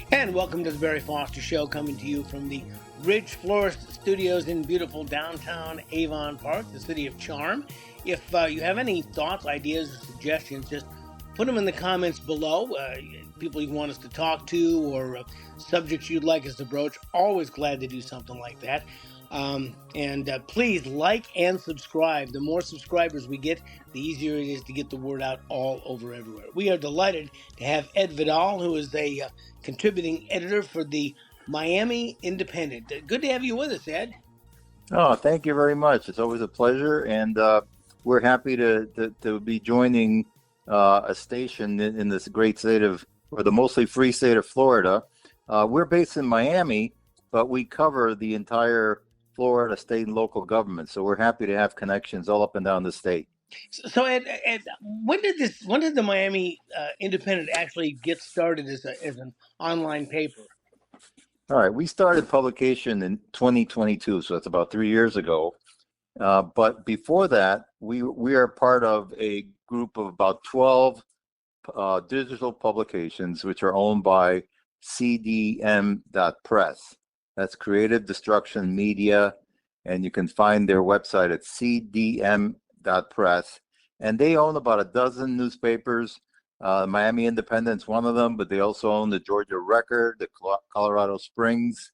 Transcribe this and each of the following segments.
And welcome to the Barry Foster Show, coming to you from the Ridge Florist Studios in beautiful downtown Avon Park, the city of charm. If you have any thoughts, ideas, or suggestions, just put them in the comments below. People you want us to talk to or subjects you'd like us to broach, always glad to do something like that. And please like and subscribe. The more subscribers we get, the easier it is to get the word out all over everywhere. We are delighted to have Ed Vidal, who is a contributing editor for the Miami Independent. Good to have you with us, Ed. Oh, thank you very much. It's always a pleasure, and we're happy to be joining a station in this great state of, or the mostly free state of Florida. We're based in Miami, but we cover the entire Florida state and local government. So we're happy to have connections all up and down the state. So, Ed, when did the Miami Independent actually get started as an online paper? All right, we started publication in 2022, so that's about 3 years ago. But before that, we are part of a group of about 12 digital publications, which are owned by CDM.press. That's Creative Destruction Media, and you can find their website at cdm.press. And they own about a dozen newspapers. Miami Independent's one of them, but they also own the Georgia Record, the Colorado Springs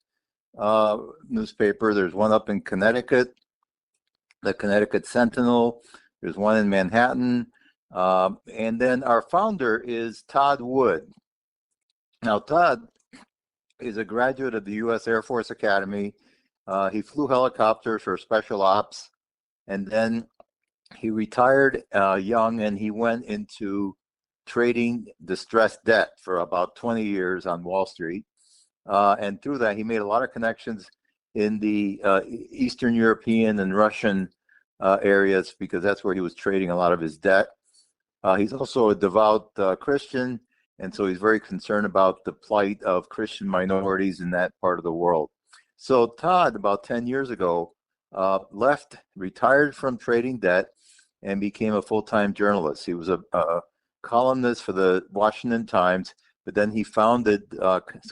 newspaper. There's one up in Connecticut, the Connecticut Sentinel. There's one in Manhattan. And then our founder is Todd Wood. Now, Todd is a graduate of the U.S. Air Force Academy. He flew helicopters for special ops, and then he retired young, and he went into trading distressed debt for about 20 years on Wall Street. And through that, he made a lot of connections in the Eastern European and Russian areas, because that's where he was trading a lot of his debt. He's also a devout Christian, and so he's very concerned about the plight of Christian minorities in that part of the world. So Todd, about 10 years ago, retired from trading debt and became a full-time journalist. He was a columnist for the Washington Times, but then he founded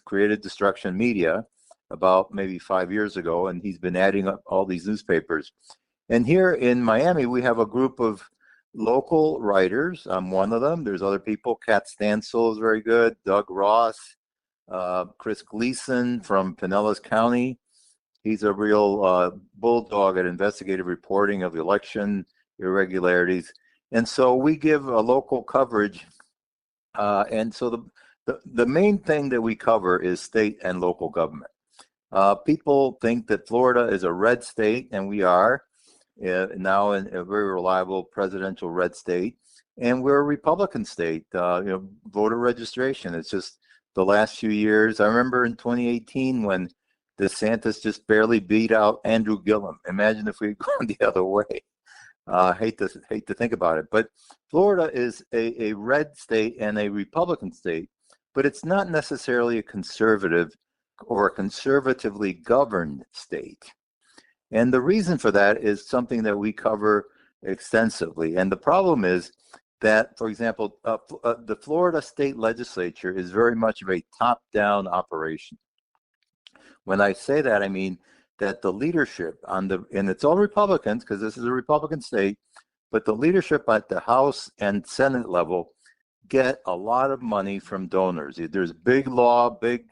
Creative Destruction Media about maybe 5 years ago, and he's been adding up all these newspapers. And here in Miami, we have a group of local writers. I'm one of them. There's other people. Kat Stansel is very good. Doug Ross, Chris Gleason from Pinellas County. He's a real bulldog at investigative reporting of election irregularities. And so we give a local coverage. And so the main thing that we cover is state and local government. People think that Florida is a red state, and we are now in a very reliable presidential red state. And we're a Republican state. Voter registration, it's just the last few years. I remember in 2018 when DeSantis just barely beat out Andrew Gillum. Imagine if we'd gone the other way. Hate to think about it, but Florida is a red state and a Republican state, but it's not necessarily a conservative or a conservatively governed state. And the reason for that is something that we cover extensively. And the problem is that, for example, the Florida state legislature is very much of a top-down operation. When I say that, I mean that the leadership and it's all Republicans, because this is a Republican state, but the leadership at the House and Senate level get a lot of money from donors. There's big law, big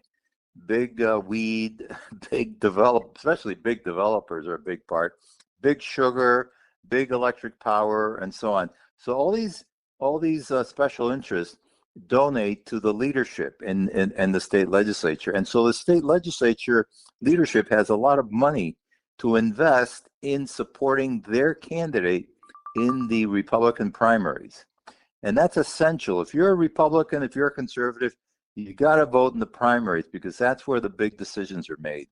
weed, especially big developers are a big part, big sugar, big electric power, and so on. So all these special interests donate to the leadership in the state legislature. And so the state legislature leadership has a lot of money to invest in supporting their candidate in the Republican primaries. And that's essential. If you're a Republican, if you're a conservative, you got to vote in the primaries, because that's where the big decisions are made.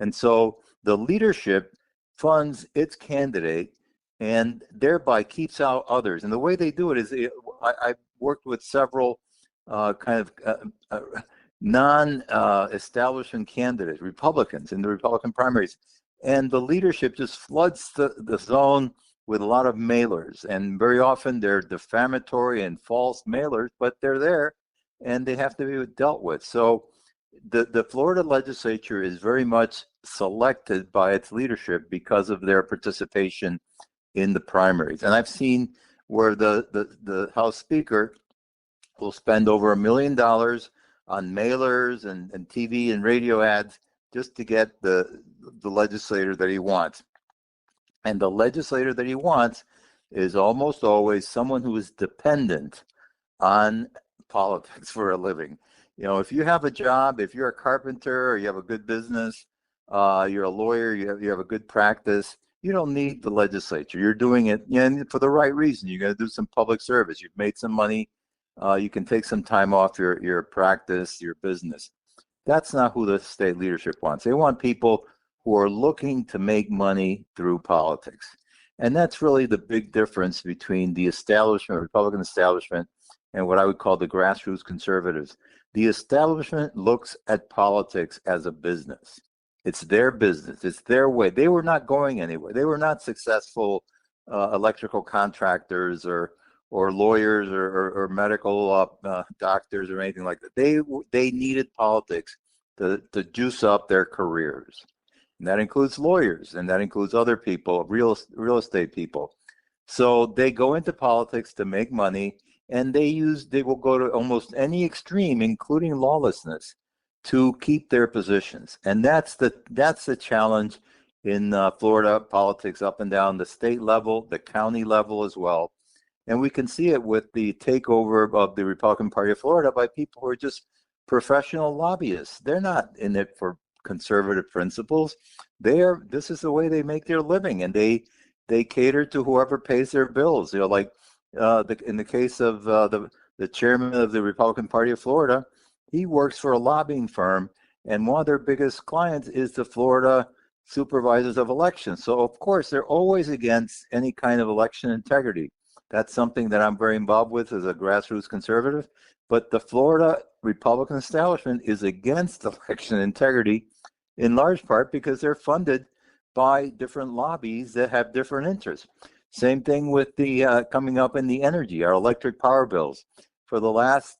And so the leadership funds its candidate and thereby keeps out others. And the way they do it is, I worked with several non-establishment candidates, Republicans in the Republican primaries, and the leadership just floods the zone with a lot of mailers, and very often they're defamatory and false mailers, but they're there and they have to be dealt with. So the Florida legislature is very much selected by its leadership because of their participation in the primaries. And I've seen where the House Speaker will spend over $1 million on mailers and TV and radio ads just to get the legislator that he wants. And the legislator that he wants is almost always someone who is dependent on politics for a living. You know, if you have a job, if you're a carpenter or you have a good business, you're a lawyer, you have a good practice, you don't need the legislature. You're doing it, for the right reason. You're going to do some public service. You've made some money. You can take some time off your practice, your business. That's not who the state leadership wants. They want people who are looking to make money through politics. And that's really the big difference between the establishment, Republican establishment, and what I would call the grassroots conservatives. The establishment looks at politics as a business. It's their business. It's their way. They were not going anywhere. They were not successful electrical contractors or lawyers or medical doctors or anything like that. They needed politics to juice up their careers. And that includes lawyers, and that includes other people, real estate people. So they go into politics to make money, and they will go to almost any extreme, including lawlessness, to keep their positions. And that's the challenge in Florida politics, up and down the state level, the county level as well. And we can see it with the takeover of the Republican Party of Florida by people who are just professional lobbyists. They're not in it for conservative principles. This is the way they make their living, and they cater to whoever pays their bills. Like in the case of the chairman of the Republican Party of Florida, he works for a lobbying firm, and one of their biggest clients is the Florida Supervisors of Elections. So of course they're always against any kind of election integrity. That's something that I'm very involved with as a grassroots conservative. But the Florida Republican establishment is against election integrity in large part because they're funded by different lobbies that have different interests. Same thing with the coming up in the energy, our electric power bills. For the last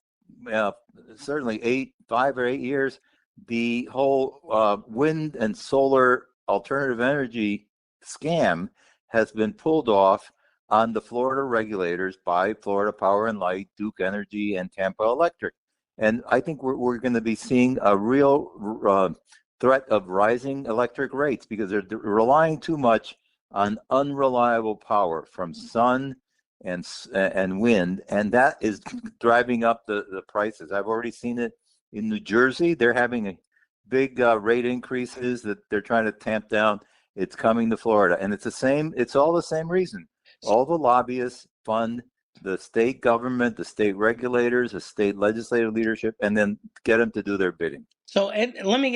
certainly 5 or 8 years, the whole wind and solar alternative energy scam has been pulled off on the Florida regulators by Florida Power and Light, Duke Energy, and Tampa Electric. And I think we're going to be seeing a real threat of rising electric rates because they're relying too much on unreliable power from sun and wind, and that is driving up the prices. I've already seen it in New Jersey. They're having a big rate increases that they're trying to tamp down. It's coming to Florida, and it's all the same reason. All the lobbyists fund the state government, the state regulators, the state legislative leadership, and then get them to do their bidding. So, and let me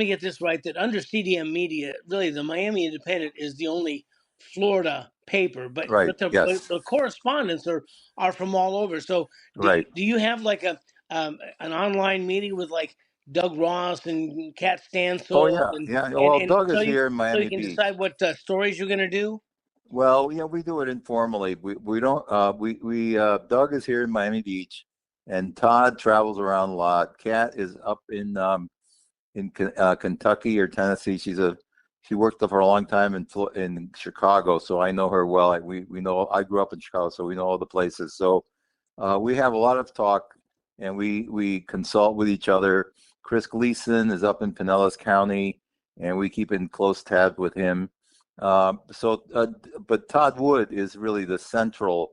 get this right, that under CDM Media, really the Miami Independent is the only Florida paper, but Right. Yes. the correspondents are from all over. So Right. do you have like an online meeting with like Doug Ross and Kat Stansel? Oh yeah, and, yeah. and, Well, and Doug so is here in so you Miami can Beach. decide what stories you're going to do? Well, yeah, we do it informally. We don't we Doug is here in Miami Beach, and Todd travels around a lot. Kat is up in Kentucky or Tennessee. She worked for a long time in Chicago, so I know her well. We know I grew up in Chicago, so we know all the places. So we have a lot of talk, and we consult with each other. Chris Gleason is up in Pinellas County, and we keep in close tabs with him. But Todd Wood is really the central.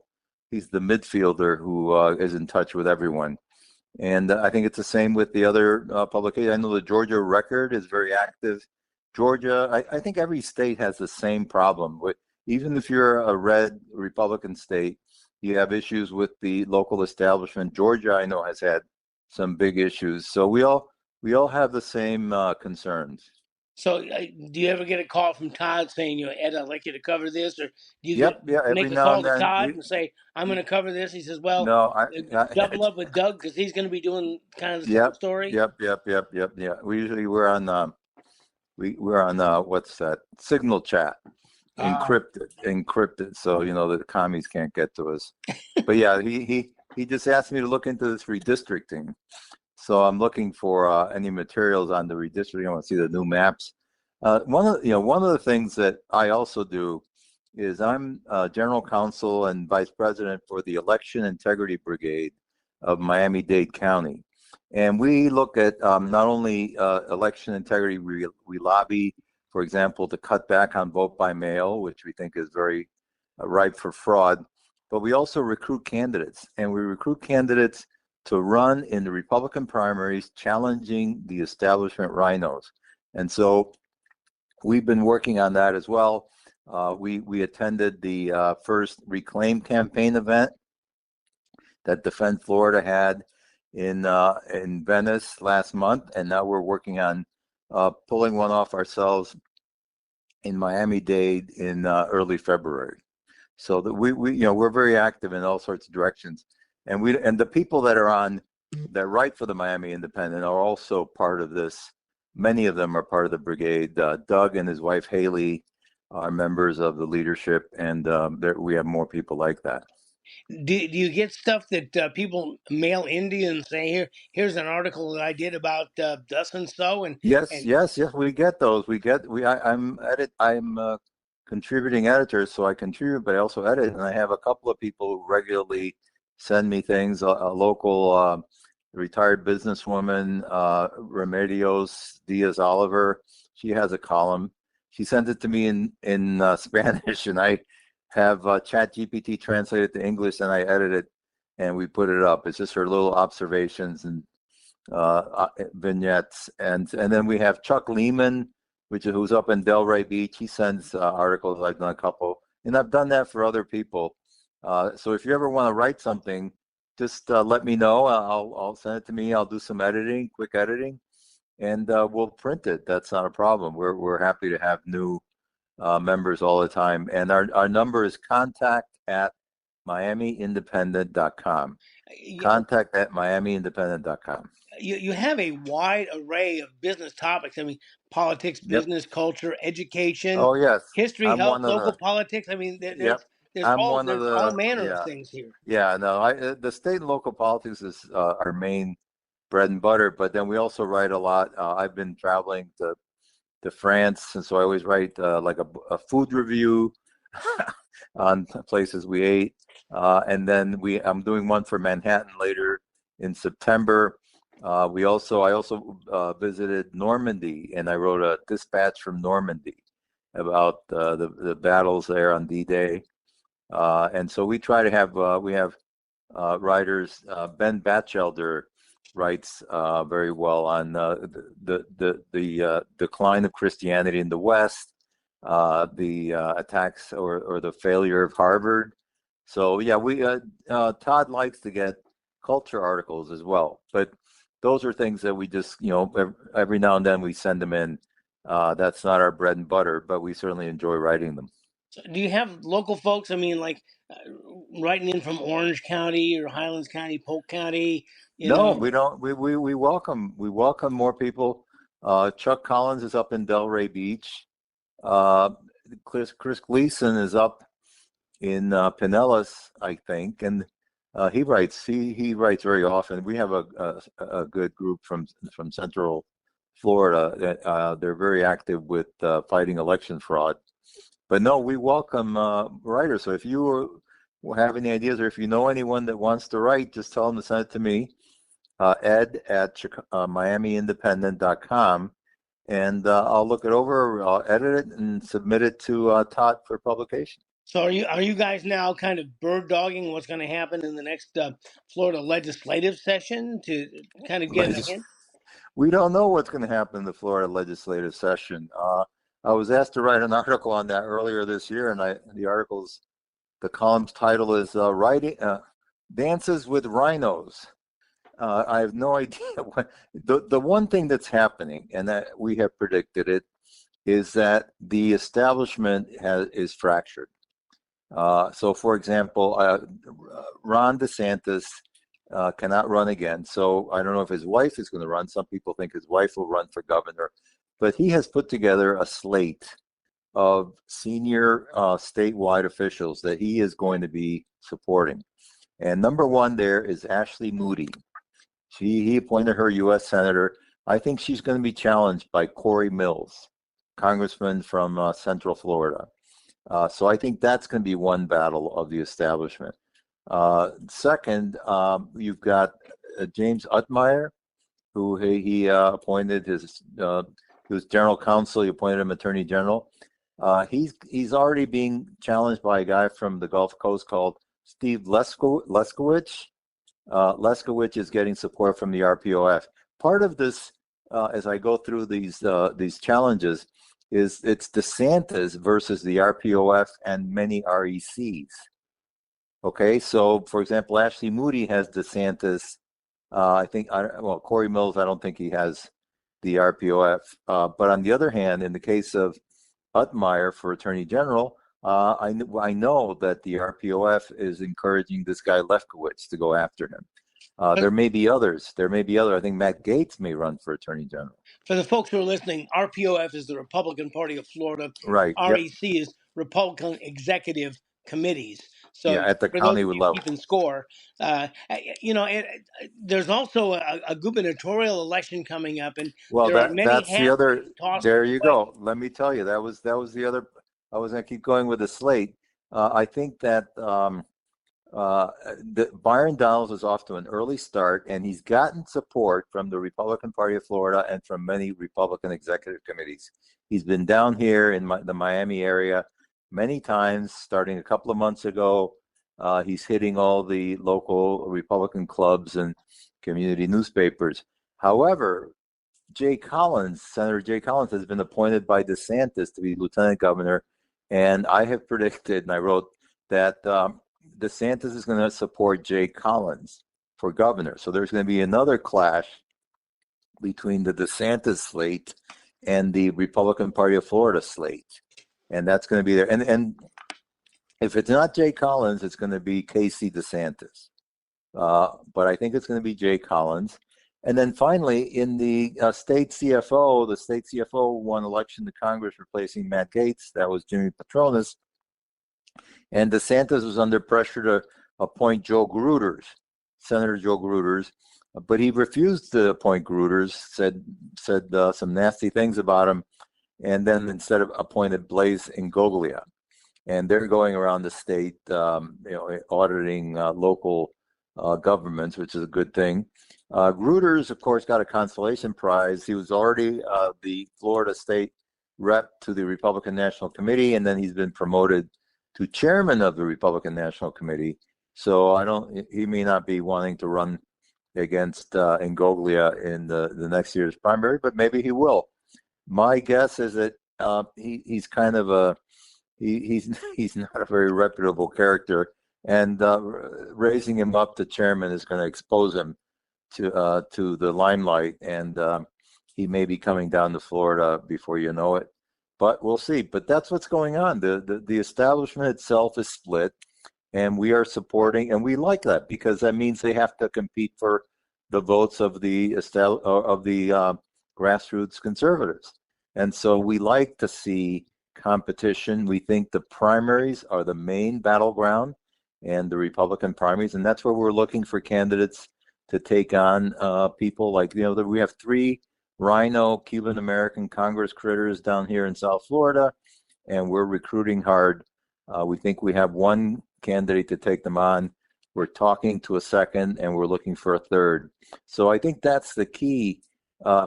He's the midfielder who is in touch with everyone. And I think it's the same with the other publications. I know the Georgia Record is very active. Georgia, I think every state has the same problem. Even if you're a red Republican state, you have issues with the local establishment. Georgia, I know, has had some big issues. So we all have the same concerns. So do you ever get a call from Todd saying, Ed, I'd like you to cover this? Or do you Yep, yeah. Every make a now call and to then, Todd and say, I'm going to cover this? He says, well, no, double up with Doug because he's going to be doing kind of the same yep, story. yep. Yeah. We're on we're on what's that? Signal chat, encrypted. So the commies can't get to us. But yeah, he just asked me to look into this redistricting. So I'm looking for any materials on the redistricting. I want to see the new maps. One of the things that I also do is I'm general counsel and vice president for the Election Integrity Brigade of Miami-Dade County. And we look at not only election integrity, we lobby, for example, to cut back on vote by mail, which we think is very ripe for fraud, but we also recruit candidates. And we recruit candidates to run in the Republican primaries, challenging the establishment rhinos. And so we've been working on that as well. We attended the first Reclaim campaign event that Defend Florida had in Venice last month, and now we're working on pulling one off ourselves in Miami-Dade in early February. So that we're very active in all sorts of directions, and the people that write for the Miami Independent are also part of this. Many of them are part of the brigade. Doug and his wife Haley are members of the leadership, and we have more people like that. Do you get stuff that people mail into you and say, here's an article that I did about thus and so, and Yes, we get those. I'm contributing editor, so I contribute, but I also edit, and I have a couple of people who regularly send me things. A local retired businesswoman, Remedios Diaz Oliver, she has a column. She sends it to me in Spanish, and I have ChatGPT translate it to English, and I edit it, and we put it up. It's just her little observations and vignettes, and then we have Chuck Lehman, who's up in Delray Beach. He sends articles. I've done a couple, and I've done that for other people. So if you ever want to write something, just let me know. I'll send it to me. I'll do some editing, quick editing, and we'll print it. That's not a problem. We're happy to have new members all the time, and our number is contact@miamiindependent.com. Contact@miamiindependent.com. You have a wide array of business topics. I mean, politics, Yep. business, culture, education, Oh yes, history, I'm health, one of local the. politics. I mean, Yep, I'm one of there's all the. manner of Yeah, things here. yeah. No, the state and local politics is our main bread and butter. But then we also write a lot. I've been traveling to France, and so I always write like a food review on places we ate, and then I'm doing one for Manhattan later in September. I also visited Normandy, and I wrote a dispatch from Normandy about the battles there on D-Day. And so we try to have we have writers. Ben Batchelder writes very well on the decline of Christianity in the West, the attacks or the failure of Harvard. So yeah, we Todd likes to get culture articles as well, but those are things that we just every now and then we send them in. That's not our bread and butter, but we certainly enjoy writing them. So do you have local folks? I mean, like writing in from Orange County or Highlands County, Polk County. You No, know, we don't. We welcome more people. Chuck Collins is up in Delray Beach. Uh, Chris Gleason is up in Pinellas, I think, and he writes. He writes very often. We have a good group from Central Florida. They're very active with fighting election fraud. But no, we welcome writers. So if you have any ideas, or if you know anyone that wants to write, just tell them to send it to me, ed@miamiindependent.com, and I'll look it over. I'll edit it and submit it to Todd for publication. so are you guys now kind of bird dogging what's going to happen in the next Florida legislative session to kind of get a Legis- hint? we don't know what's going to happen in the Florida legislative session. I was asked to write an article on that earlier this year, and the column's title is "Writing Dances with Rhinos." I have no idea what the one thing that's happening, and that we have predicted it, is that the establishment is fractured. So, for example, Ron DeSantis cannot run again. So I don't know if his wife is going to run. Some people think his wife will run for governor, but he has put together a slate of senior statewide officials that he is going to be supporting. And number one there is Ashley Moody. He appointed her U.S. Senator. I think she's going to be challenged by Corey Mills, Congressman from Central Florida. So I think that's going to be one battle of the establishment. Second, you've got James Utmeyer, who he appointed he was general counsel. He appointed him attorney general. He's already being challenged by a guy from the Gulf Coast called Steve Leskowicz. Leskowicz is getting support from the RPOF. Part of this, as I go through these challenges, is it's DeSantis versus the RPOF and many RECs. Okay, so for example, Ashley Moody has DeSantis. I think, well, Corey Mills, I don't think he has the RPOF. But on the other hand, in the case of Utmeyer for Attorney General, I know that the RPOF is encouraging this guy Lefkowitz to go after him. There may be others. I think Matt Gaetz may run for Attorney General. For the folks who are listening, RPOF is the Republican Party of Florida. Right. REC is Republican Executive Committees. So yeah, at the for those county of you level. keeping score, there's also a gubernatorial election coming up, and Well, there are many that's the hats other. tossed There in you play. go. Let me tell you, that was the other. I was going to keep going with the slate. I think that Byron Donalds is off to an early start, and he's gotten support from the Republican Party of Florida and from many Republican executive committees. He's been down here in the Miami area many times, starting a couple of months ago. He's hitting all the local Republican clubs and community newspapers. However, Senator Jay Collins, has been appointed by DeSantis to be lieutenant governor, and I have predicted, and I wrote that DeSantis is going to support Jay Collins for governor. So there's going to be another clash between the DeSantis slate and the Republican Party of Florida slate, and that's going to be there. And if it's not Jay Collins, it's going to be Casey DeSantis. But I think it's going to be Jay Collins. And then finally, in the state CFO won election to Congress replacing Matt Gaetz. That was Jimmy Patronis. And DeSantis was under pressure to appoint Senator Joe Gruters, but he refused to appoint Gruters, said some nasty things about him, and then instead of appointed Blaise Ingoglia. And they're going around the state, auditing local governments, which is a good thing. Gruters, of course, got a consolation prize. He was already the Florida state rep to the Republican National Committee, and then he's been promoted to chairman of the Republican National Committee. So he may not be wanting to run against Ingoglia in the next year's primary, but maybe he will. My guess is that he's kind of he's not a very reputable character, and raising him up to chairman is going to expose him to the limelight, and he may be coming down to Florida before you know it. But we'll see. But that's what's going on. The establishment itself is split, and we are supporting, and we like that because that means they have to compete for the votes of the grassroots conservatives. And so we like to see competition. We think the primaries are the main battleground, and the Republican primaries, and that's where we're looking for candidates to take on people like, we have 3 Rhino Cuban American Congress critters down here in South Florida, and we're recruiting hard. We think we have 1 candidate to take them on. We're talking to a second, and we're looking for a third. So I think that's the key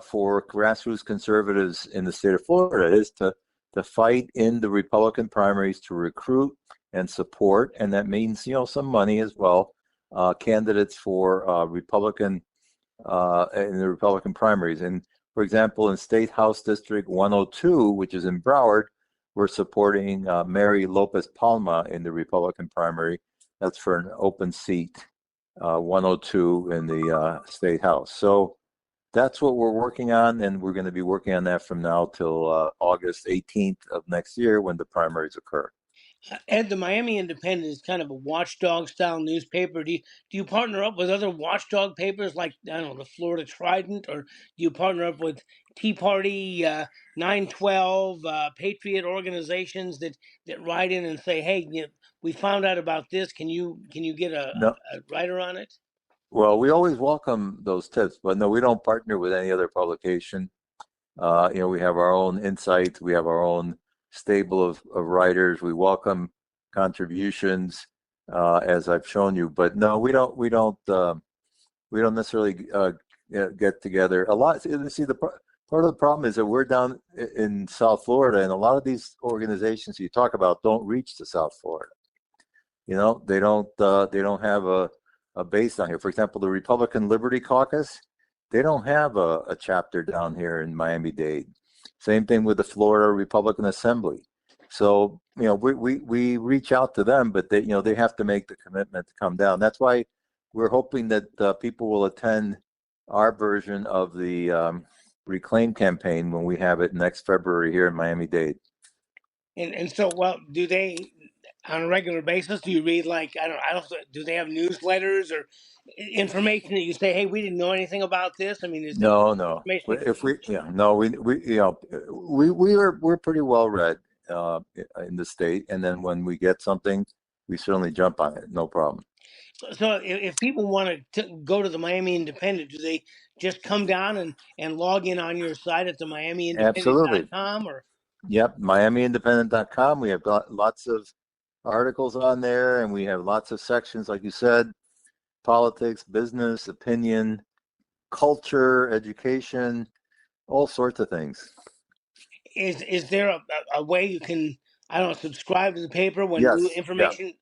for grassroots conservatives in the state of Florida, is to fight in the Republican primaries, to recruit and support, and that means some money as well, candidates for Republican in the Republican primaries. And for example, in State House District 102, which is in Broward, we're supporting Mary Lopez Palma in the Republican primary. That's for an open seat, 102 in the State House. So that's what we're working on, and we're going to be working on that from now till August 18th of next year when the primaries occur. Ed, the Miami Independent is kind of a watchdog style newspaper. Do you partner up with other watchdog papers like, I don't know, the Florida Trident, or do you partner up with Tea Party, 912, Patriot organizations that write in and say, hey, we found out about this. Can you get a writer on it? Well, we always welcome those tips, but no, we don't partner with any other publication. We have our own insights. We have our own stable of writers. We welcome contributions, as I've shown you. But no, we don't necessarily get together. A lot. See, part of the problem is that we're down in South Florida, and a lot of these organizations you talk about don't reach to South Florida. They don't have a base down here. For example, the Republican Liberty Caucus, they don't have a chapter down here in Miami-Dade. Same thing with the Florida Republican Assembly. So, we reach out to them, but they have to make the commitment to come down. That's why we're hoping that people will attend our version of the Reclaim campaign when we have it next February here in Miami-Dade. And so, well, do they on a regular basis? Do you read like I don't do they have newsletters or information that you say, hey, we didn't know anything about this? I mean, is there No, no. information you can If we, reach? yeah, no, we're pretty well read in the state, and then when we get something, we certainly jump on it. No problem. So if people want to go to the Miami Independent, do they just come down and log in on your site at the Absolutely. miamiindependent.com or? Yep. MiamiIndependent.com. We have got lots of articles on there, and we have lots of sections, like you said, politics, business, opinion, culture, education, all sorts of things. Is there a way you can, I don't know, subscribe to the paper when new Yes. Yeah. information?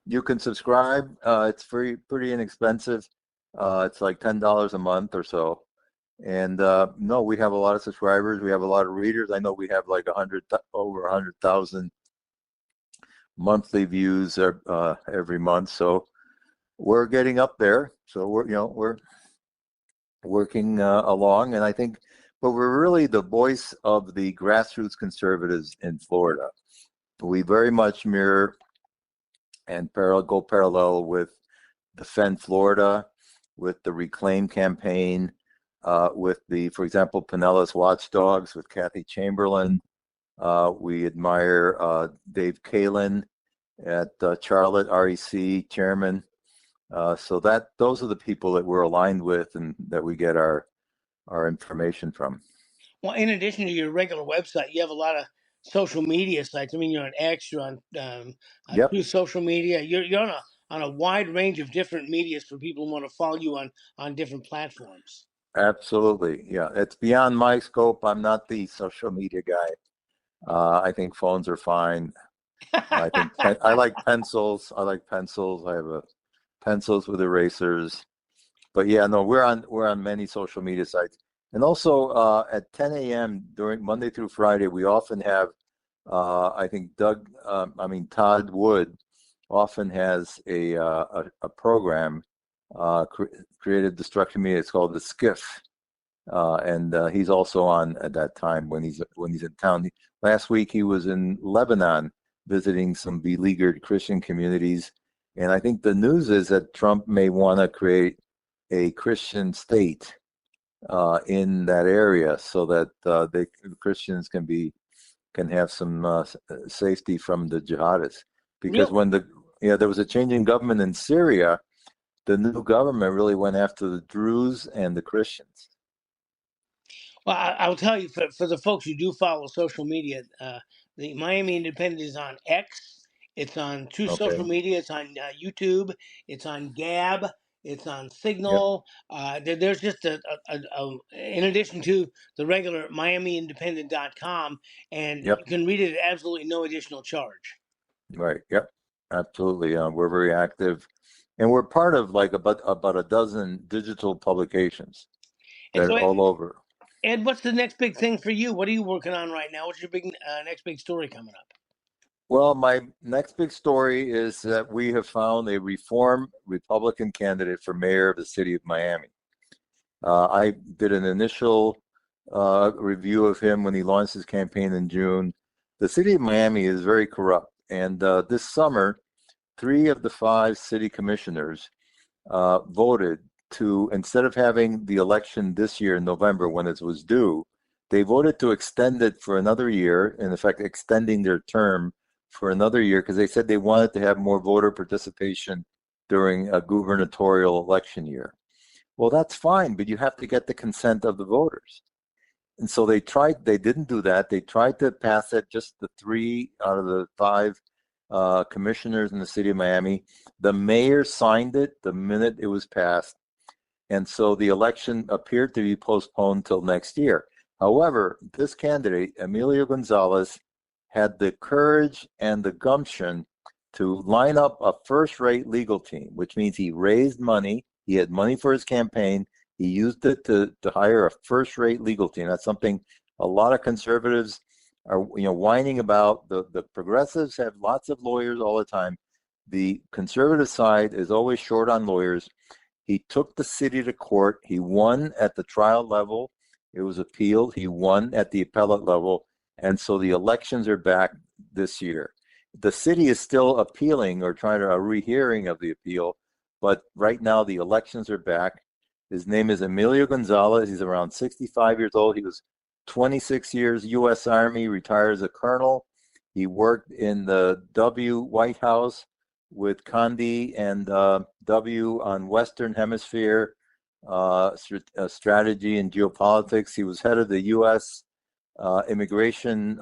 You can subscribe. It's free, pretty inexpensive. It's like $10 a month or so. And no, we have a lot of subscribers. We have a lot of readers. I know we have like over 100,000 monthly views every month. So we're getting up there. So we're working along, and I think, but we're really the voice of the grassroots conservatives in Florida. We very much mirror and go parallel with Defend Florida, with the Reclaim campaign, with for example, Pinellas Watchdogs with Kathy Chamberlain. We admire Dave Kalin at Charlotte REC chairman. So those are the people that we're aligned with and that we get our information from. Well, in addition to your regular website, you have a lot of social media sites. I mean, you're on X, you're on Yep, through social media. You're on a wide range of different medias for people who want to follow you on different platforms. absolutely. Yeah, it's beyond my scope. I'm not the social media guy. I think phones are fine. I think I like pencils. I like pencils. I have pencils with erasers. But yeah, no, we're on many social media sites, and also at 10 a.m. during Monday through Friday, we often have. I think Todd Wood often has a program, creative destruction media. It's called the Skiff, and he's also on at that time when he's in town. Last week he was in Lebanon visiting some beleaguered Christian communities, and I think the news is that Trump may want to create a Christian state in that area so that the Christians can have some safety from the jihadists. Because Really? when there was a change in government in Syria, the new government really went after the Druze and the Christians. Well, I'll tell you, for the folks who do follow social media, the Miami Independent is on X. It's on True Social Okay. Media. It's on YouTube. It's on Gab. It's on Yep. Signal. There's just in addition to the regular MiamiIndependent.com, and you Yep. can read it at absolutely no additional charge. Right. Yep. Absolutely. We're very active, and we're part of like about a dozen digital publications And that so, are all over. Ed, what's the next big thing for you? What are you working on right now? What's your big next big story coming up? Well, my next big story is that we have found a reform Republican candidate for mayor of the city of Miami. I did an initial review of him when he launched his campaign in June. The city of Miami is very corrupt, and this summer, 3 of the 5 city commissioners voted to, instead of having the election this year in November when it was due, they voted to extend it for another year, in effect, extending their term for another year because they said they wanted to have more voter participation during a gubernatorial election year. Well, that's fine, but you have to get the consent of the voters. And so they didn't do that. They tried to pass it, just the 3 out of the 5 commissioners in the city of Miami. The mayor signed it the minute it was passed. And so the election appeared to be postponed till next year. However, this candidate, Emilio Gonzalez, had the courage and the gumption to line up a first-rate legal team, which means he raised money. He had money for his campaign. He used it to hire a first-rate legal team. That's something a lot of conservatives are whining about. The progressives have lots of lawyers all the time. The conservative side is always short on lawyers. He took the city to court. He won at the trial level. It was appealed. He won at the appellate level. And so the elections are back this year. The city is still appealing or trying to a rehearing of the appeal, but right now the elections are back. His name is Emilio Gonzalez. He's around 65 years old. He was 26 years U.S. Army, retired as a colonel. He worked in the White House with Condi and W on Western Hemisphere strategy and geopolitics. He was head of the U.S. Immigration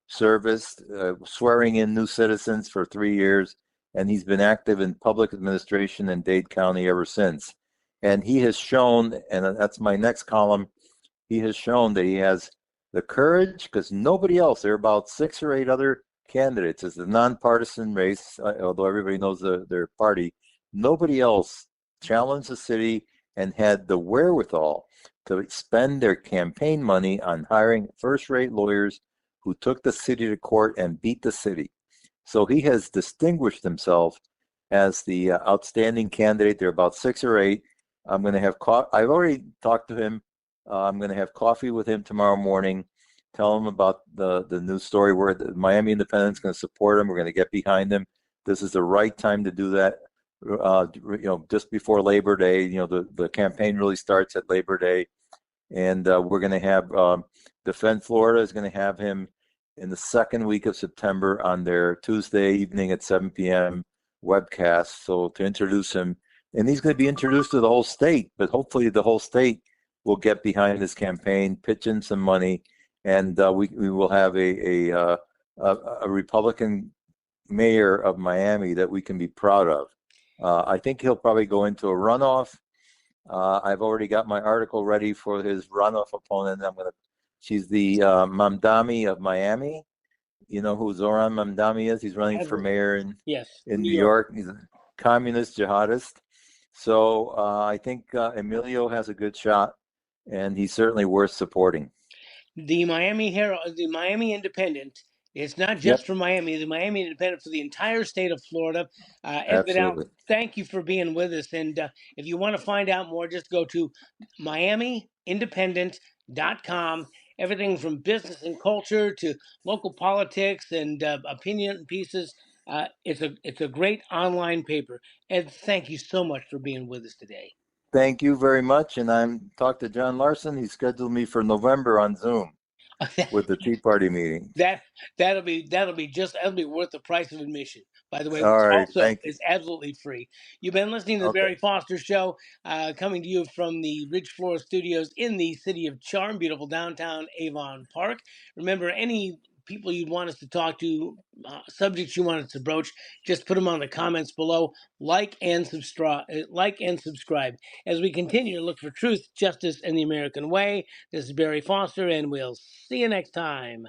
Service, swearing in new citizens for 3 years, and he's been active in public administration in Dade County ever since. And he has shown, and that's my next column, he has shown that he has the courage, because nobody else, there are about 6 or 8 other candidates. It's a nonpartisan race, although everybody knows their party. Nobody else challenged the city and had the wherewithal to spend their campaign money on hiring first-rate lawyers who took the city to court and beat the city. So he has distinguished himself as the outstanding candidate. There are about 6 or 8. I'm going to have I've already talked to him. I'm going to have coffee with him tomorrow morning, tell him about the news story where the Miami Independent's going to support him. We're going to get behind him. This is the right time to do that. Just before Labor Day, the campaign really starts at Labor Day. And we're going to have Defend Florida is going to have him in the second week of September on their Tuesday evening at 7 p.m. webcast. So to introduce him, and he's going to be introduced to the whole state, but hopefully the whole state will get behind his campaign, pitch in some money, and we will have a Republican mayor of Miami that we can be proud of. I think he'll probably go into a runoff. I've already got my article ready for his runoff opponent. She's the Mamdani of Miami. You know who Zoran Mamdani is? He's running for mayor in New York. He's a communist jihadist. So I think Emilio has a good shot, and he's certainly worth supporting. The Miami Herald, the Miami Independent. It's not just for Miami, the Miami Independent for the entire state of Florida. Absolutely. Thank you for being with us. And if you want to find out more, just go to miamiindependent.com. Everything from business and culture to local politics and opinion pieces. It's a great online paper. Ed, thank you so much for being with us today. Thank you very much. And I'm talked to John Larson. He scheduled me for November on Zoom with the Tea Party meeting. That'll be worth the price of admission. By the way, all right, also is absolutely free. You've been listening to the Barry Foster Show, coming to you from the Ridge Florida Studios in the city of Charm, beautiful downtown Avon Park. Remember, any people you'd want us to talk to, subjects you want us to broach, just put them on the comments below. Like and subscribe. As we continue to look for truth, justice, and the American way. This is Barry Foster, and we'll see you next time.